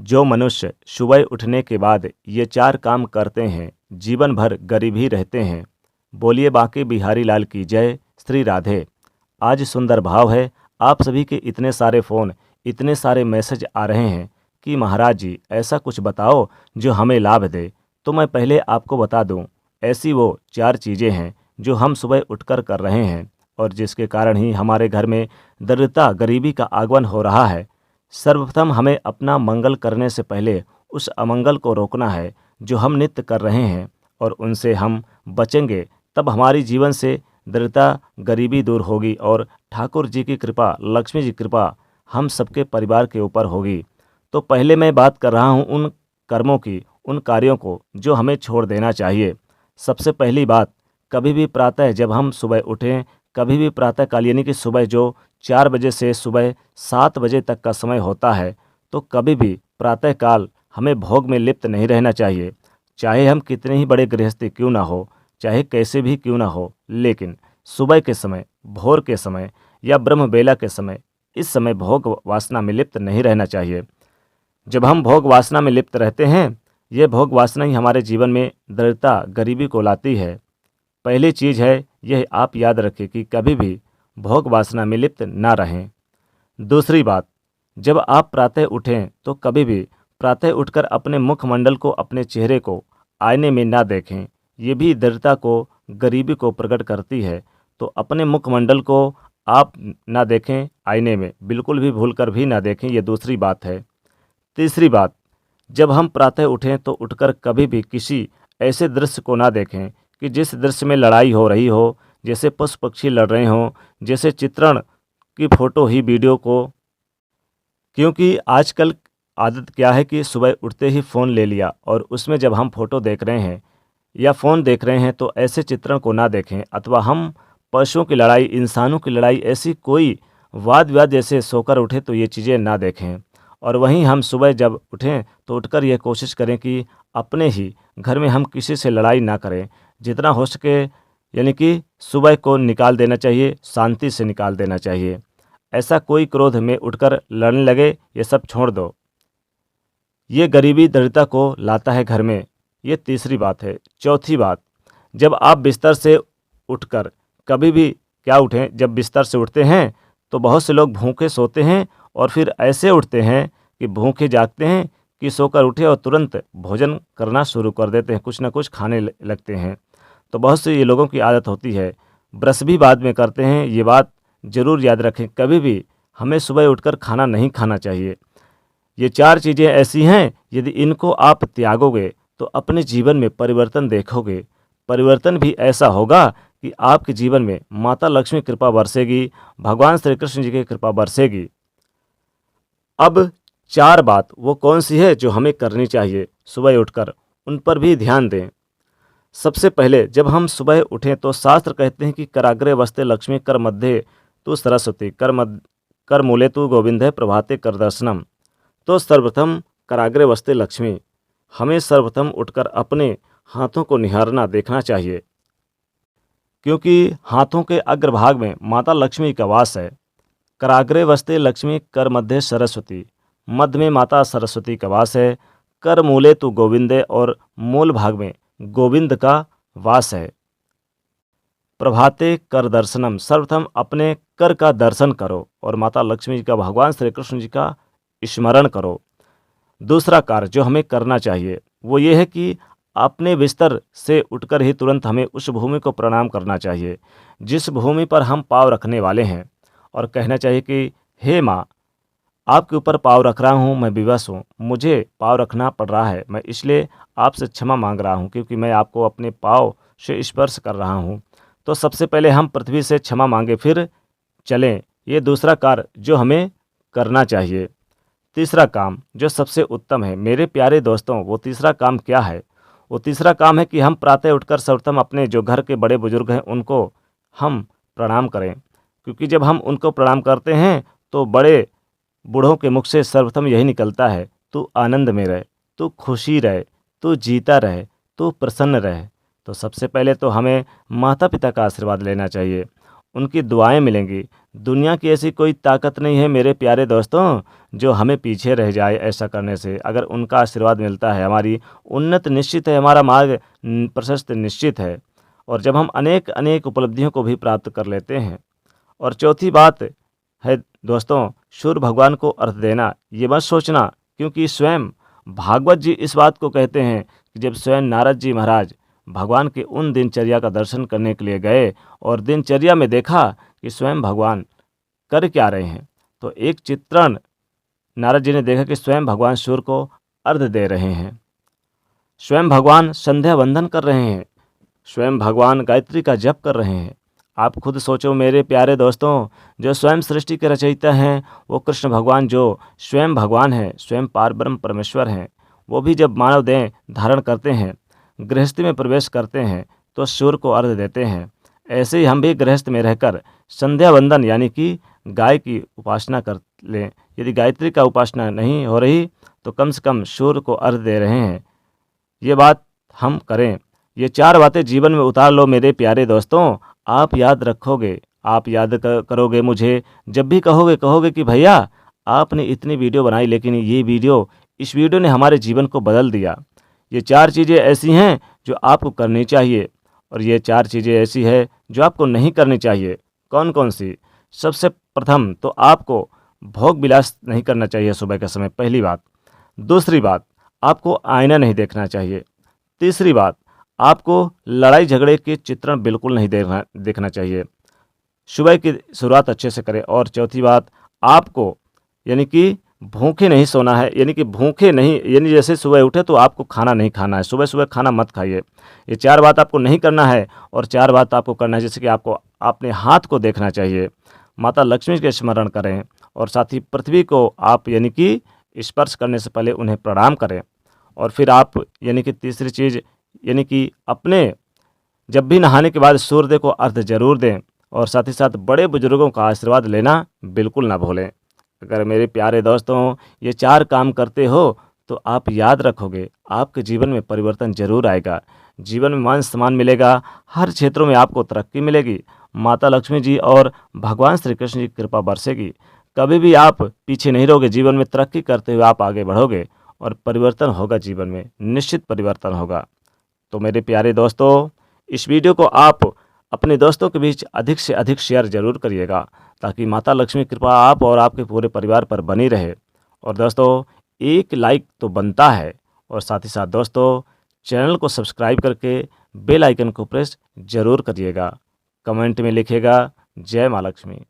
जो मनुष्य सुबह उठने के बाद ये चार काम करते हैं, जीवन भर गरीब ही रहते हैं। बोलिए बांके बिहारी लाल की जय, श्री राधे। आज सुंदर भाव है, आप सभी के इतने सारे फ़ोन, इतने सारे मैसेज आ रहे हैं कि महाराज जी ऐसा कुछ बताओ जो हमें लाभ दे। तो मैं पहले आपको बता दूं, ऐसी वो चार चीज़ें हैं जो हम सुबह उठकर कर रहे हैं और जिसके कारण ही हमारे घर में दरिद्रता, गरीबी का आगमन हो रहा है। सर्वप्रथम हमें अपना मंगल करने से पहले उस अमंगल को रोकना है जो हम नित्य कर रहे हैं, और उनसे हम बचेंगे तब हमारी जीवन से दरिद्रता, गरीबी दूर होगी और ठाकुर जी की कृपा, लक्ष्मी जी की कृपा हम सबके परिवार के ऊपर होगी। तो पहले मैं बात कर रहा हूँ उन कर्मों की, उन कार्यों को जो हमें छोड़ देना चाहिए। सबसे पहली बात, कभी भी प्रातः जब हम सुबह उठें, कभी भी प्रातःकाल यानी कि सुबह जो 4 बजे से सुबह 7 बजे तक का समय होता है, तो कभी भी प्रातःकाल हमें भोग में लिप्त नहीं रहना चाहिए। चाहे हम कितने ही बड़े गृहस्थी क्यों ना हो, चाहे कैसे भी क्यों ना हो, लेकिन सुबह के समय, भोर के समय या ब्रह्म बेला के समय, इस समय भोग वासना में लिप्त नहीं रहना चाहिए। जब हम भोग वासना में लिप्त रहते हैं, ये भोग वासना ही हमारे जीवन में दरिद्रता, गरीबी को लाती है। पहली चीज़ है, यह आप याद रखें कि कभी भी भोग वासना में लिप्त ना रहें। दूसरी बात, जब आप प्रातः उठें तो कभी भी प्रातः उठकर अपने मुखमंडल को, अपने चेहरे को आईने में ना देखें। ये भी दरिद्रता को, गरीबी को प्रकट करती है। तो अपने मुखमंडल को आप ना देखें आईने में, बिल्कुल भी भूलकर भी ना देखें, ये दूसरी बात है। तीसरी बात, जब हम प्रातः उठें तो उठकर कभी भी किसी ऐसे दृश्य को ना देखें कि जिस दृश्य में लड़ाई हो रही हो, जैसे पशु पक्षी लड़ रहे हों, जैसे चित्रण की फ़ोटो ही वीडियो को। क्योंकि आजकल आदत क्या है कि सुबह उठते ही फ़ोन ले लिया और उसमें जब हम फ़ोटो देख रहे हैं या फ़ोन देख रहे हैं तो ऐसे चित्रण को ना देखें, अथवा हम पशुओं की लड़ाई, इंसानों की लड़ाई, ऐसी कोई वाद विवाद जैसे सोकर उठे तो ये चीज़ें ना देखें। और वहीं हम सुबह जब उठें तो उठकर यह कोशिश करें कि अपने ही घर में हम किसी से लड़ाई ना करें। जितना हो सके यानी कि सुबह को निकाल देना चाहिए, शांति से निकाल देना चाहिए। ऐसा कोई क्रोध में उठकर लड़ने लगे, ये सब छोड़ दो। ये गरीबी दरिद्रता को लाता है घर में। ये तीसरी बात है। चौथी बात, जब आप बिस्तर से उठकर कभी भी क्या उठें, जब बिस्तर से उठते हैं तो बहुत से लोग भूखे सोते हैं और फिर ऐसे उठते हैं कि भूखे जागते हैं कि सोकर उठे और तुरंत भोजन करना शुरू कर देते हैं, कुछ ना कुछ खाने लगते हैं। तो बहुत से ये लोगों की आदत होती है। ब्रश भी बाद में करते हैं। ये बात ज़रूर याद रखें, कभी भी हमें सुबह उठकर खाना नहीं खाना चाहिए। ये चार चीज़ें ऐसी हैं, यदि इनको आप त्यागोगे तो अपने जीवन में परिवर्तन देखोगे। परिवर्तन भी ऐसा होगा कि आपके जीवन में माता लक्ष्मी की कृपा बरसेगी, भगवान श्री कृष्ण जी की कृपा बरसेगी। अब चार बात वो कौन सी है जो हमें करनी चाहिए सुबह उठकर, उन पर भी ध्यान दें। सबसे पहले जब हम सुबह उठें तो शास्त्र कहते हैं कि कराग्रे वस्ते लक्ष्मी कर मध्य तू सरस्वती कर मूले तू गोविंद है प्रभाते कर दर्शनम। तो सर्वप्रथम कराग्रे वस्ते लक्ष्मी, हमें सर्वप्रथम उठकर अपने हाथों को निहारना, देखना चाहिए, क्योंकि हाथों के अग्रभाग में माता लक्ष्मी का वास है। कराग्रे वस्ते लक्ष्मी कर मध्य सरस्वती, मध्य में माता सरस्वती का वास है। कर मूले तू गोविंदे, और मूल भाग में गोविंद का वास है। प्रभाते कर दर्शनम, सर्वप्रथम अपने कर का दर्शन करो और माता लक्ष्मी जी का, भगवान श्री कृष्ण जी का स्मरण करो। दूसरा कार्य जो हमें करना चाहिए वो ये है कि अपने बिस्तर से उठकर ही तुरंत हमें उस भूमि को प्रणाम करना चाहिए जिस भूमि पर हम पाँव रखने वाले हैं, और कहना चाहिए कि हे माँ, आपके ऊपर पाँव रख रहा हूँ, मैं विवश हूँ, मुझे पाँव रखना पड़ रहा है, मैं इसलिए आपसे क्षमा मांग रहा हूँ क्योंकि मैं आपको अपने पाँव से स्पर्श कर रहा हूँ। तो सबसे पहले हम पृथ्वी से क्षमा मांगे फिर चलें। ये दूसरा कार्य जो हमें करना चाहिए। तीसरा काम जो सबसे उत्तम है मेरे प्यारे दोस्तों, वो तीसरा काम क्या है? वो तीसरा काम है कि हम प्रातः उठकर सर्वप्रथम अपने जो घर के बड़े बुजुर्ग हैं उनको हम प्रणाम करें, क्योंकि जब हम उनको प्रणाम करते हैं तो बड़े बूढ़ों के मुख से सर्वप्रथम यही निकलता है, तू आनंद में रहे, तू खुशी रहे, तू जीता रहे, तू प्रसन्न रहे। तो सबसे पहले तो हमें माता पिता का आशीर्वाद लेना चाहिए उनकी दुआएं मिलेंगी। दुनिया की ऐसी कोई ताकत नहीं है मेरे प्यारे दोस्तों जो हमें पीछे रह जाए ऐसा करने से। अगर उनका आशीर्वाद मिलता है, हमारी उन्नत निश्चित है, हमारा मार्ग प्रशस्त निश्चित है। और जब हम अनेक अनेक उपलब्धियों को भी प्राप्त कर लेते हैं। और चौथी बात है दोस्तों, सूर्य भगवान को अर्घ देना। ये मत सोचना, क्योंकि स्वयं भागवत जी इस बात को कहते हैं कि जब स्वयं नारद जी महाराज भगवान के उन दिनचर्या का दर्शन करने के लिए गए और दिनचर्या में देखा कि स्वयं भगवान कर क्या रहे हैं, तो एक चित्रण नारद जी ने देखा कि स्वयं भगवान सूर्य को अर्घ दे रहे हैं, स्वयं भगवान संध्या वंदन कर रहे हैं, स्वयं भगवान गायत्री का जप कर रहे हैं। आप खुद सोचो मेरे प्यारे दोस्तों, जो स्वयं सृष्टि के रचयिता हैं वो कृष्ण भगवान, जो स्वयं भगवान हैं, स्वयं पारब्रह्म परमेश्वर हैं, वो भी जब मानव देह धारण करते हैं, गृहस्थी में प्रवेश करते हैं तो सूर्य को अर्घ देते हैं। ऐसे ही हम भी गृहस्थ में रहकर संध्या वंदन यानी कि गाय की उपासना कर लें। यदि गायत्री का उपासना नहीं हो रही तो कम से कम सूर्य को अर्घ दे रहे हैं, ये बात हम करें। ये 4 बातें जीवन में उतार लो मेरे प्यारे दोस्तों, आप याद रखोगे, आप याद करोगे मुझे जब भी कहोगे कि भैया आपने इतनी वीडियो बनाई, लेकिन इस वीडियो ने हमारे जीवन को बदल दिया। ये 4 चीज़ें ऐसी हैं जो आपको करनी चाहिए और ये 4 चीज़ें ऐसी है जो आपको नहीं करनी चाहिए। कौन कौन सी? सबसे प्रथम तो आपको भोग विलास नहीं करना चाहिए सुबह के समय, पहली बात। दूसरी बात, आपको आईना नहीं देखना चाहिए। तीसरी बात, आपको लड़ाई झगड़े के चित्रण बिल्कुल नहीं देखना चाहिए। सुबह की शुरुआत अच्छे से करें। और चौथी बात, आपको यानी कि भूखे नहीं सोना है, यानी कि भूखे नहीं, यानी जैसे सुबह उठे तो आपको खाना नहीं खाना है, सुबह सुबह खाना मत खाइए। ये 4 बात आपको नहीं करना है। और 4 बात आपको करना है, जैसे कि आपको अपने हाथ को देखना चाहिए, माता लक्ष्मी के स्मरण करें और साथ ही पृथ्वी को आप यानी कि स्पर्श करने से पहले उन्हें प्रणाम करें। और फिर आप यानी कि तीसरी चीज़ यानी कि अपने जब भी नहाने के बाद सूर्योदय को अर्घ जरूर दें और साथ ही साथ बड़े बुजुर्गों का आशीर्वाद लेना बिल्कुल ना भूलें। अगर मेरे प्यारे दोस्तों ये 4 काम करते हो तो आप याद रखोगे, आपके जीवन में परिवर्तन जरूर आएगा, जीवन में मान सम्मान मिलेगा, हर क्षेत्रों में आपको तरक्की मिलेगी, माता लक्ष्मी जी और भगवान श्री कृष्ण जी की कृपा बरसेगी। कभी भी आप पीछे नहीं रहोगे, जीवन में तरक्की करते हुए आप आगे बढ़ोगे और परिवर्तन होगा, जीवन में निश्चित परिवर्तन होगा। तो मेरे प्यारे दोस्तों, इस वीडियो को आप अपने दोस्तों के बीच अधिक से अधिक शेयर जरूर करिएगा, ताकि माता लक्ष्मी कृपा आप और आपके पूरे परिवार पर बनी रहे। और दोस्तों, एक लाइक तो बनता है, और साथ ही साथ दोस्तों चैनल को सब्सक्राइब करके बेल आइकन को प्रेस जरूर करिएगा। कमेंट में लिखिएगा जय माँ लक्ष्मी।